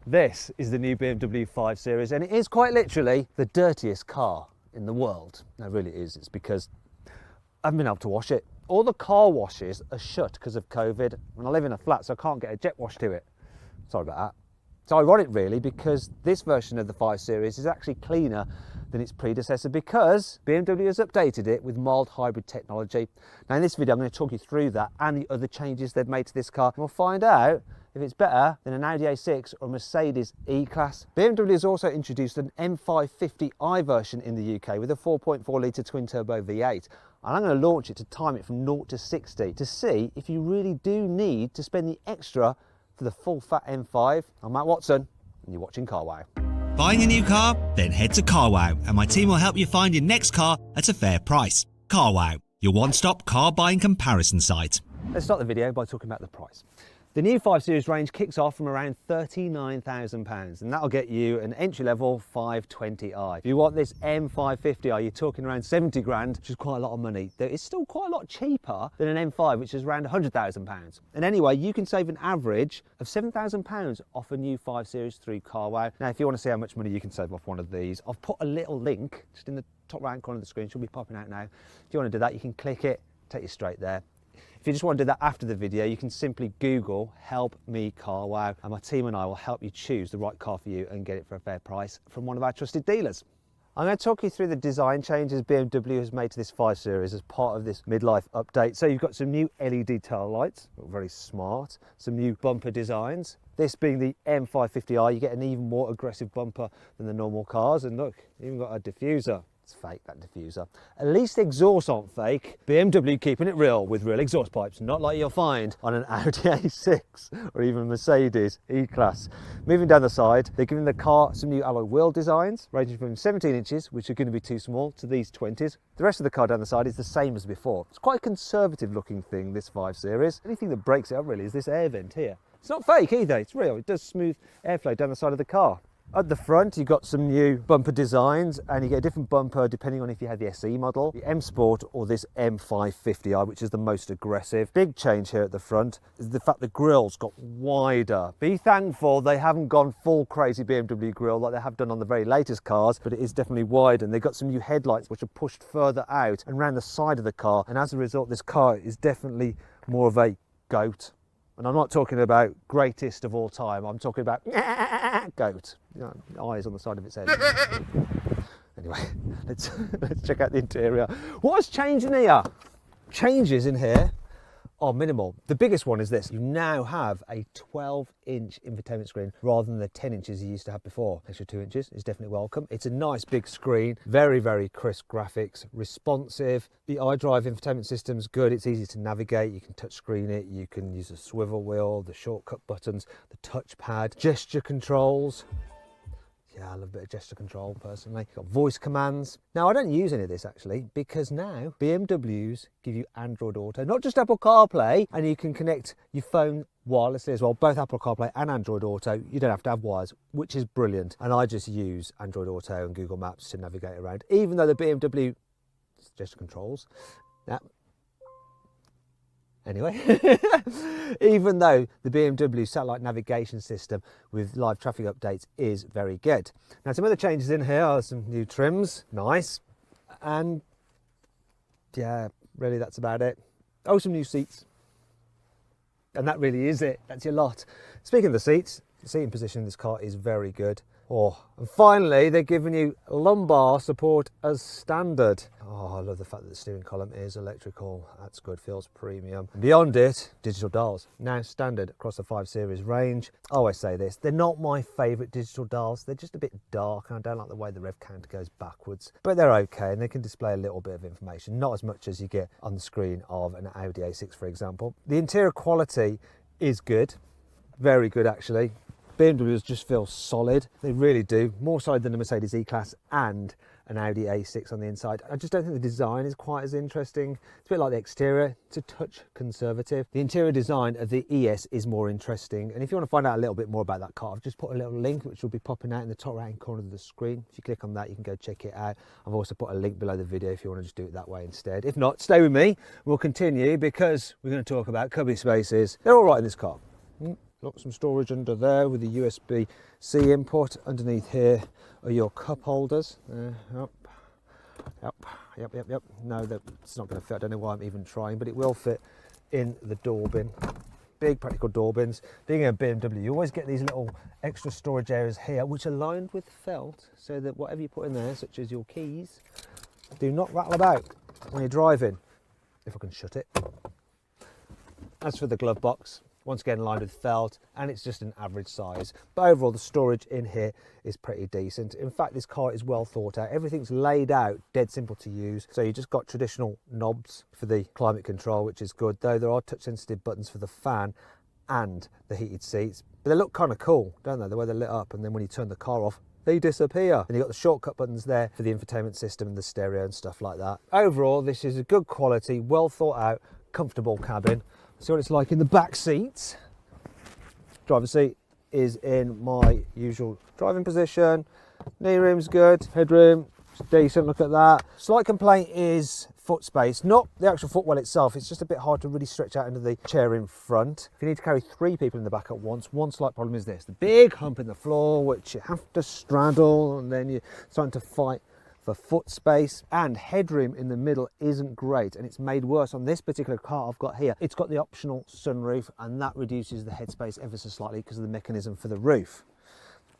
This is the new BMW 5 Series, and it is quite literally the dirtiest car in the world. No, really it is. It's because I haven't been able to wash it. All the car washes are shut because of COVID, and I live in a flat, so I can't get a jet wash to it. Sorry about that. It's ironic, really, because this version of the 5 Series is actually cleaner than its predecessor because BMW has updated it with mild hybrid technology. Now, in this video, I'm going to talk you through that and the other changes they've made to this car. We'll find out if it's better than an Audi A6 or a Mercedes E-Class. BMW has also introduced an M550i version in the UK with a 4.4 litre twin-turbo V8. And I'm going to launch it to time it from 0 to 60 to see if you really do need to spend the extra for the full fat M5. I'm Matt Watson, and you're watching Carwow. Buying a new car? Then head to Carwow, and my team will help you find your next car at a fair price. Carwow, your one-stop car buying comparison site. Let's start the video by talking about the price. The new 5 Series range kicks off from around £39,000, and that'll get you an entry-level 520i. If you want this M550i, you're talking around 70 grand, which is quite a lot of money. It's still quite a lot cheaper than an M5, which is around £100,000. And anyway, you can save an average of £7,000 off a new 5 Series through Carwow. Now, if you want to see how much money you can save off one of these, I've put a little link just in the top right corner of the screen. She'll be popping out now. If you want to do that, you can click it, take you straight there. If you just want to do that after the video, you can simply Google "Help Me Carwow" and my team and I will help you choose the right car for you and get it for a fair price from one of our trusted dealers. I'm going to talk you through the design changes BMW has made to this 5 Series as part of this midlife update. So you've got some new LED tail lights, very smart, some new bumper designs. This being the M550i, you get an even more aggressive bumper than the normal cars, and look, you've even got a diffuser. It's fake, that diffuser. At least the exhausts aren't fake. BMW keeping it real with real exhaust pipes, not like you'll find on an Audi A6 or even Mercedes E-Class. Moving down the side, they're giving the car some new alloy wheel designs, ranging from 17 inches, which are going to be too small, to these 20s. The rest of the car down the side is the same as before. It's quite a conservative looking thing, this 5 Series. The only thing that breaks it up really is this air vent here. It's not fake either, it's real. It does smooth airflow down the side of the car. At the front, you've got some new bumper designs, and you get a different bumper depending on if you have the SE model, the M Sport, or this M550i, which is the most aggressive. Big change here at the front is the fact the grille's got wider. Be thankful they haven't gone full crazy BMW grille like they have done on the very latest cars, but it is definitely wide, and they've got some new headlights which are pushed further out and around the side of the car, and as a result, this car is definitely more of a goat. And I'm not talking about greatest of all time, I'm talking about goat. You know, eyes on the side of its head. Anyway, let's check out the interior. What has changed in here? Changes in here are minimal. The biggest one is this. You now have a 12-inch infotainment screen rather than the 10 inches you used to have before. Extra 2 inches is definitely welcome. It's a nice big screen, very, very crisp graphics, responsive. The iDrive infotainment system's good. It's easy to navigate. You can touch screen it. You can use a swivel wheel, the shortcut buttons, the touchpad, gesture controls. Yeah, I love a bit of gesture control personally. Got voice commands. Now, I don't use any of this actually because now BMWs give you Android Auto, not just Apple CarPlay, and you can connect your phone wirelessly as well, both Apple CarPlay and Android Auto. You don't have to have wires, which is brilliant. And I just use Android Auto and Google Maps to navigate around, even though the BMW gesture controls. Now, anyway, even though the BMW satellite navigation system with live traffic updates is very good. Now, some other changes in here are some new trims, nice, and yeah, really that's about it. Oh, some new seats, and that really is it. That's your lot. Speaking of the seats, the seating position in this car is very good. Oh, and finally, they're giving you lumbar support as standard. Oh, I love the fact that the steering column is electrical. That's good, feels premium. And beyond it, digital dials. Now standard across the 5 Series range. I always say this, they're not my favourite digital dials. They're just a bit dark, and I don't like the way the rev counter goes backwards. But they're okay, and they can display a little bit of information. Not as much as you get on the screen of an Audi A6, for example. The interior quality is good. Very good, actually. BMWs just feel solid. They really do. More solid than a Mercedes E-Class and an Audi A6 on the inside. I just don't think the design is quite as interesting. It's a bit like the exterior. It's a touch conservative. The interior design of the ES is more interesting. And if you want to find out a little bit more about that car, I've just put a little link which will be popping out in the top right hand corner of the screen. If you click on that, you can go check it out. I've also put a link below the video if you want to just do it that way instead. If not, stay with me. We'll continue because we're going to talk about cubby spaces. They're all right in this car. Look, some storage under there with the USB-C input. Underneath here are your cup holders. Yep. No, it's not going to fit. I don't know why I'm even trying, but it will fit in the door bin. Big practical door bins. Being a BMW, you always get these little extra storage areas here, which are lined with felt, so that whatever you put in there, such as your keys, do not rattle about when you're driving. If I can shut it. As for the glove box, once again lined with felt, and it's just an average size. But overall, the storage in here is pretty decent. In fact, this car is well thought out. Everything's laid out, dead simple to use. So you just got traditional knobs for the climate control, which is good, though there are touch sensitive buttons for the fan and the heated seats. But they look kind of cool, don't they? The way they're lit up, and then when you turn the car off, they disappear. And you've got the shortcut buttons there for the infotainment system and the stereo and stuff like that. Overall, this is a good quality, well thought out, comfortable cabin. See what it's like in the back seats. Driver's seat is in my usual driving position. Knee room's good, headroom decent, look at that. Slight complaint is foot space, not the actual footwell itself, it's just a bit hard to really stretch out into the chair in front. If you need to carry 3 people in the back at once, one slight problem is this, the big hump in the floor, which you have to straddle, and then you're starting to fight for foot space, and headroom in the middle isn't great, and it's made worse on this particular car I've got here. It's got the optional sunroof, and that reduces the headspace ever so slightly because of the mechanism for the roof.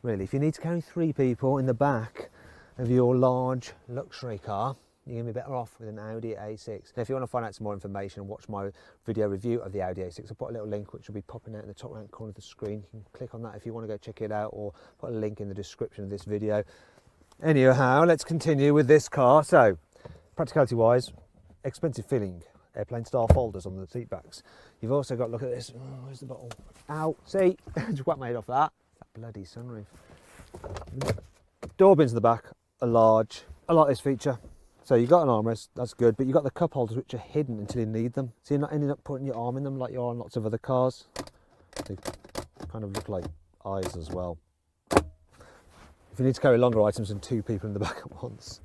Really, if you need to carry 3 people in the back of your large luxury car, you're going to be better off with an Audi A6. Now, if you want to find out some more information and watch my video review of the Audi A6, I'll put a little link which will be popping out in the top right corner of the screen. You can click on that if you want to go check it out, or put a link in the description of this video. Anyhow, let's continue with this car. So, practicality wise, expensive feeling airplane style folders on the seat backs. You've also got, look at this, oh, where's the bottle? Ow, see, just whacked my head off that. That bloody sunroof. Door bins in the back are large. I like this feature. So you've got an armrest, that's good, but you've got the cup holders which are hidden until you need them. So you're not ending up putting your arm in them like you are on lots of other cars. They kind of look like eyes as well. If you need to carry longer items than 2 people in the back at once.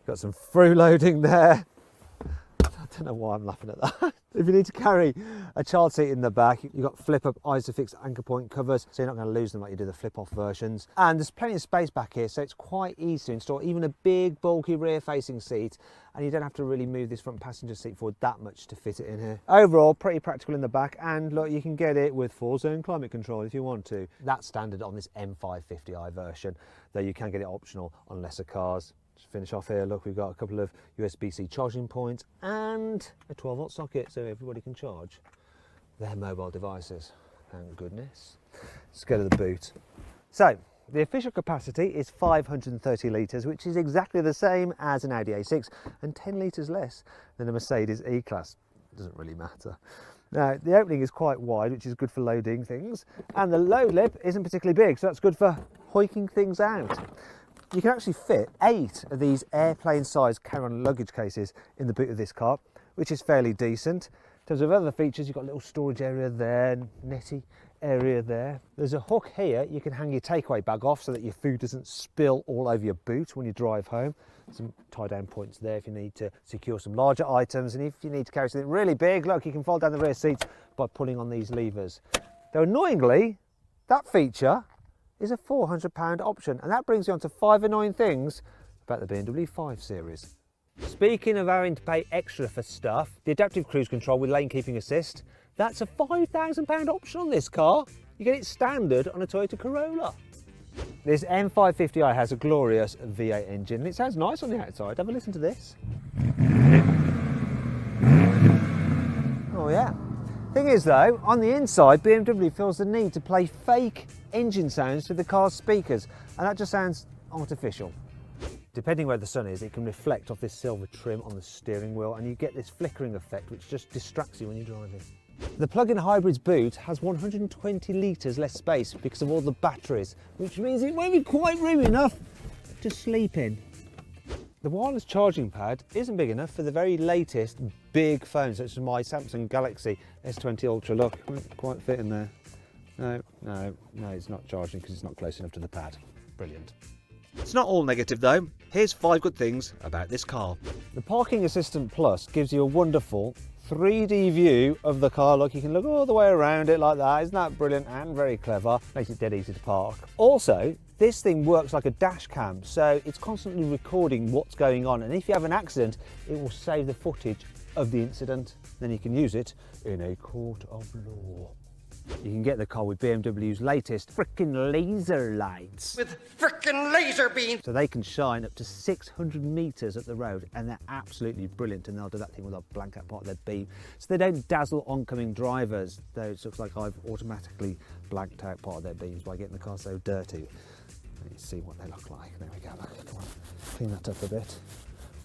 Got some through loading there. I don't know why I'm laughing at that. If you need to carry a child seat in the back, you've got flip-up Isofix anchor point covers, so you're not going to lose them like you do the flip-off versions. And there's plenty of space back here, so it's quite easy to install even a big, bulky rear-facing seat, and you don't have to really move this front passenger seat forward that much to fit it in here. Overall, pretty practical in the back, and look, you can get it with 4-zone climate control if you want to. That's standard on this M550i version, though you can get it optional on lesser cars. Just finish off here, look, we've got a couple of USB-C charging points and a 12-volt socket so everybody can charge their mobile devices. Thank goodness. Let's go to the boot. So, the official capacity is 530 litres, which is exactly the same as an Audi A6 and 10 litres less than a Mercedes E-Class. Doesn't really matter. Now, the opening is quite wide, which is good for loading things, and the load lip isn't particularly big, so that's good for hoiking things out. You can actually fit 8 of these airplane-sized carry-on luggage cases in the boot of this car, which is fairly decent. In terms of other features, you've got a little storage area there, netty area there. There's a hook here you can hang your takeaway bag off so that your food doesn't spill all over your boot when you drive home. Some tie-down points there if you need to secure some larger items, and if you need to carry something really big, look, you can fold down the rear seats by pulling on these levers. Though annoyingly, that feature is a £400 option, and that brings you on to 5 annoying things about the BMW 5 Series. Speaking of having to pay extra for stuff, the adaptive cruise control with lane keeping assist, that's a £5,000 option on this car. You get it standard on a Toyota Corolla. This M550i has a glorious V8 engine, and it sounds nice on the outside. Have a listen to this. Oh yeah. Thing is though, on the inside, BMW feels the need to play fake engine sounds to the car's speakers, and that just sounds artificial. Depending where the sun is, it can reflect off this silver trim on the steering wheel, and you get this flickering effect which just distracts you when you're driving. The plug-in hybrid's boot has 120 litres less space because of all the batteries, which means it won't be quite room enough to sleep in. The wireless charging pad isn't big enough for the very latest big phones, such as my Samsung Galaxy S20 Ultra. Look, it won't quite fit in there. No, it's not charging because it's not close enough to the pad. Brilliant. It's not all negative though. Here's 5 good things about this car. The Parking Assistant Plus gives you a wonderful 3D view of the car. Look, you can look all the way around it like that. Isn't that brilliant and very clever? Makes it dead easy to park. Also, this thing works like a dash cam, so it's constantly recording what's going on, and if you have an accident, it will save the footage of the incident. Then you can use it in a court of law. You can get the car with BMW's latest frickin' laser lights. With frickin' laser beams! So they can shine up to 600 metres up the road, and they're absolutely brilliant, and they'll do that thing with a blank out part of their beam. So they don't dazzle oncoming drivers, though it looks like I've automatically blanked out part of their beams by getting the car so dirty. Let's see what they look like. There we go, look, come on, clean that up a bit.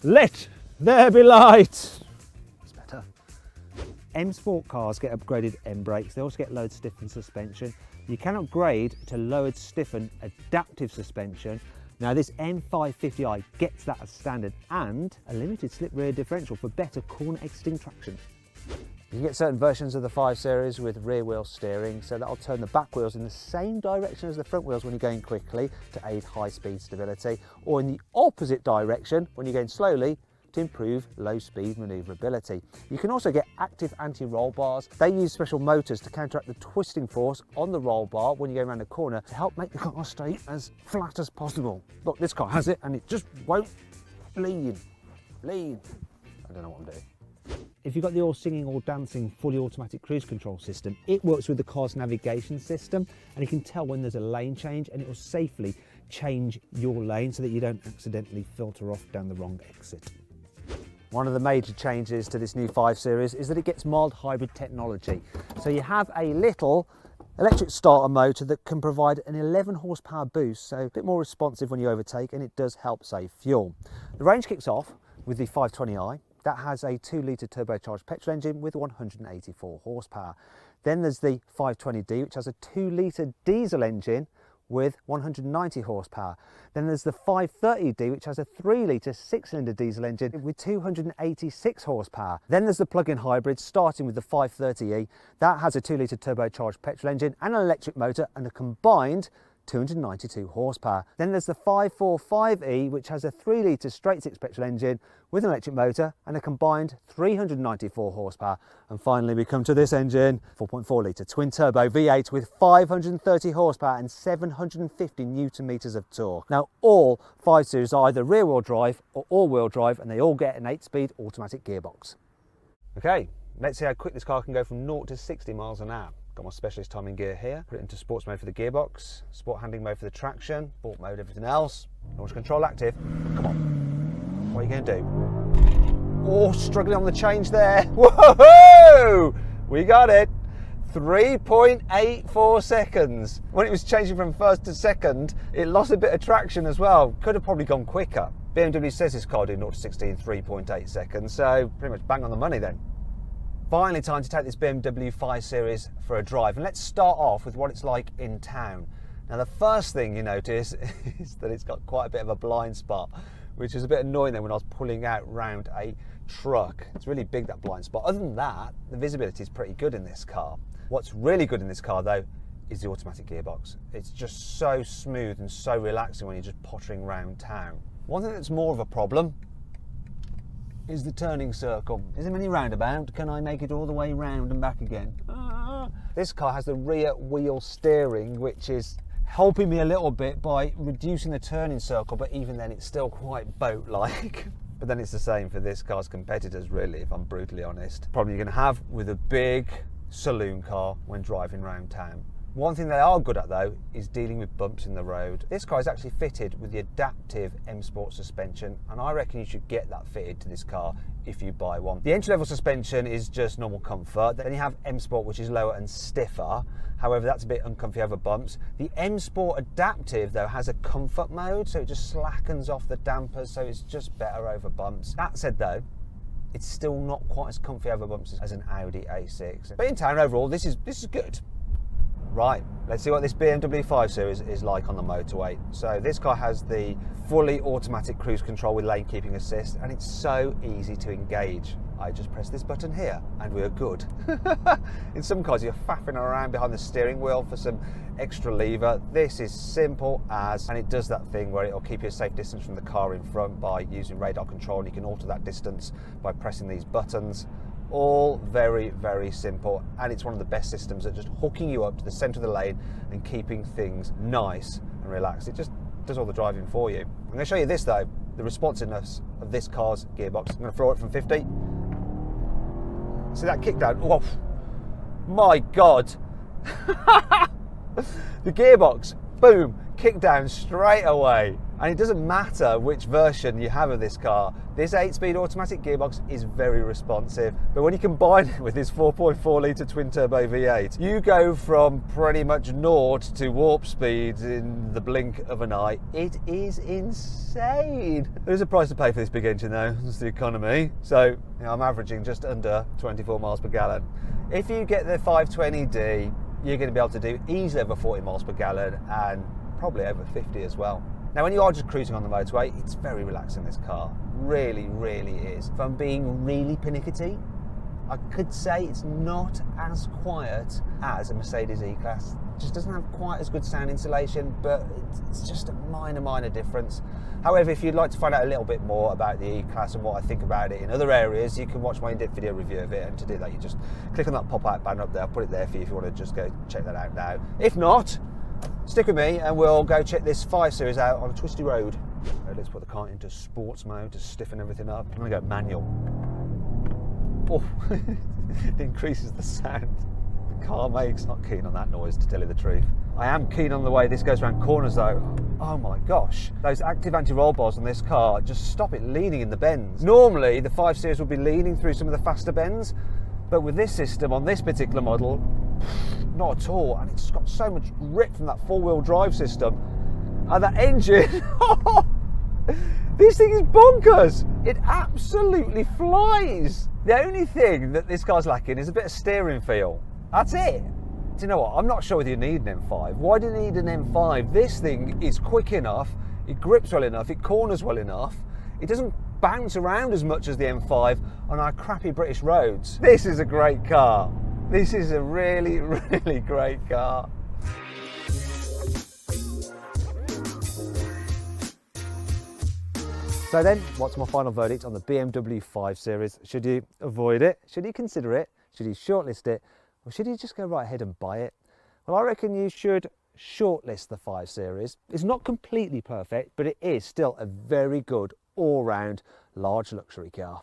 Let there be light! It's better. M Sport cars get upgraded M brakes. They also get lowered stiffened suspension. You can upgrade to lowered stiffened adaptive suspension. Now this M550i gets that as standard, and a limited slip rear differential for better corner exiting traction. You can get certain versions of the 5 Series with rear wheel steering, so that'll turn the back wheels in the same direction as the front wheels when you're going quickly to aid high speed stability, or in the opposite direction when you're going slowly to improve low-speed manoeuvrability. You can also get active anti-roll bars. They use special motors to counteract the twisting force on the roll bar when you go around a corner to help make the car stay as flat as possible. Look, this car has it, and it just won't lean. I don't know what I'm doing. If you've got the all singing, all dancing, fully automatic cruise control system, it works with the car's navigation system, and you can tell when there's a lane change, and it will safely change your lane so that you don't accidentally filter off down the wrong exit. One of the major changes to this new 5 Series is that it gets mild hybrid technology. So you have a little electric starter motor that can provide an 11 horsepower boost, so a bit more responsive when you overtake, and it does help save fuel. The range kicks off with the 520i. That has a 2-litre turbocharged petrol engine with 184 horsepower. Then there's the 520d, which has a 2-litre diesel engine with 190 horsepower. Then there's the 530d, which has a 3-litre 6-cylinder diesel engine with 286 horsepower. Then there's the plug-in hybrid, starting with the 530e. That has a 2-litre turbocharged petrol engine and an electric motor and a combined 292 horsepower. Then there's the 545e, which has a 3-litre straight-six petrol engine with an electric motor and a combined 394 horsepower. And finally we come to this engine, 4.4-litre twin-turbo V8 with 530 horsepower and 750 newton-meters of torque. Now all 5 Series are either rear-wheel drive or all-wheel drive, and they all get an 8-speed automatic gearbox. Okay, let's see how quick this car can go from 0 to 60 miles an hour. Got my specialist timing gear here. Put it into sports mode for the gearbox, sport handling mode for the traction, sport mode everything else. Launch control active. Come on. What are you going to do? Oh, struggling on the change there. Whoa! We got it. 3.84 seconds. When it was changing from first to second, it lost a bit of traction as well. Could have probably gone quicker. BMW says this car did 0 to 60 in 3.8 seconds, so pretty much bang on the money then. Finally, time to take this BMW 5 Series for a drive, and let's start off with what it's like in town. Now the first thing you notice is that it's got quite a bit of a blind spot, which is a bit annoying then when I was pulling out round a truck. It's really big, that blind spot. Other than that, the visibility is pretty good in this car. What's really good in this car though is the automatic gearbox. It's just so smooth and so relaxing when you're just pottering around town. One thing that's more of a problem is the turning circle. Is there any roundabout? Can I make it all the way round and back again? This car has the rear wheel steering, which is helping me a little bit by reducing the turning circle, but even then it's still quite boat-like. But then it's the same for this car's competitors, really, if I'm brutally honest. Problem you're going to have with a big saloon car when driving around town. One thing they are good at though is dealing with bumps in the road. This car is actually fitted with the adaptive M Sport suspension, and I reckon you should get that fitted to this car if you buy one. The entry level suspension is just normal comfort. Then you have M Sport, which is lower and stiffer. However, that's a bit uncomfy over bumps. The M Sport Adaptive though has a comfort mode, so it just slackens off the dampers, so it's just better over bumps. That said though, it's still not quite as comfy over bumps as an Audi A6. But in town overall, this is good. Right, let's see what this BMW 5 Series is like on the motorway. So this car has the fully automatic cruise control with lane keeping assist, and it's so easy to engage. I just press this button here and we're good. In some cars you're faffing around behind the steering wheel for some extra lever. This is simple as, and it does that thing where it'll keep you a safe distance from the car in front by using radar control, and you can alter that distance by pressing these buttons. All very, very simple, and it's one of the best systems at just hooking you up to the centre of the lane and keeping things nice and relaxed. It just does all the driving for you. I'm going to show you this though, the responsiveness of this car's gearbox. I'm going to throw it from 50. See that kickdown? Oh my God. The gearbox, boom, kick down straight away. And it doesn't matter which version you have of this car, this 8-speed automatic gearbox is very responsive. But when you combine it with this 4.4 litre twin turbo V8, you go from pretty much 0 to warp speeds in the blink of an eye. It is insane. There's a price to pay for this big engine though, it's the economy. So you know, I'm averaging just under 24 miles per gallon. If you get the 520D, you're going to be able to do easily over 40 miles per gallon and probably over 50 as well. Now when you are just cruising on the motorway, it's very relaxing, this car. Really, really is. If I'm being really pernickety, I could say it's not as quiet as a Mercedes E-Class. It just doesn't have quite as good sound insulation, but it's just a minor difference. However, if you'd like to find out a little bit more about the E-Class and what I think about it in other areas, you can watch my in-depth video review of it, and to do that you just click on that pop-out banner up there. I'll put it there for you if you want to just go check that out now. If not, stick with me and we'll go check this 5 Series out on a twisty road. Let's put the car into sports mode to stiffen everything up. I'm going to go manual. Oh, it increases the sound the car makes. Not keen on that noise, to tell you the truth. I am keen on the way this goes around corners though. Oh my gosh, those active anti-roll bars on this car just stop it leaning in the bends. Normally the 5 Series would be leaning through some of the faster bends, but with this system on this particular model, not at all. And it's got so much grip from that 4-wheel drive system. And that engine, this thing is bonkers. It absolutely flies. The only thing that this car's lacking is a bit of steering feel. That's it. Do you know what? I'm not sure whether you need an M5. Why do you need an M5? This thing is quick enough, it grips well enough, it corners well enough, it doesn't bounce around as much as the M5 on our crappy British roads. This is a great car. This is a really, really great car. So then, what's my final verdict on the BMW 5 Series? Should you avoid it? Should you consider it? Should you shortlist it? Or should you just go right ahead and buy it? Well, I reckon you should shortlist the 5 Series. It's not completely perfect, but it is still a very good all-round large luxury car.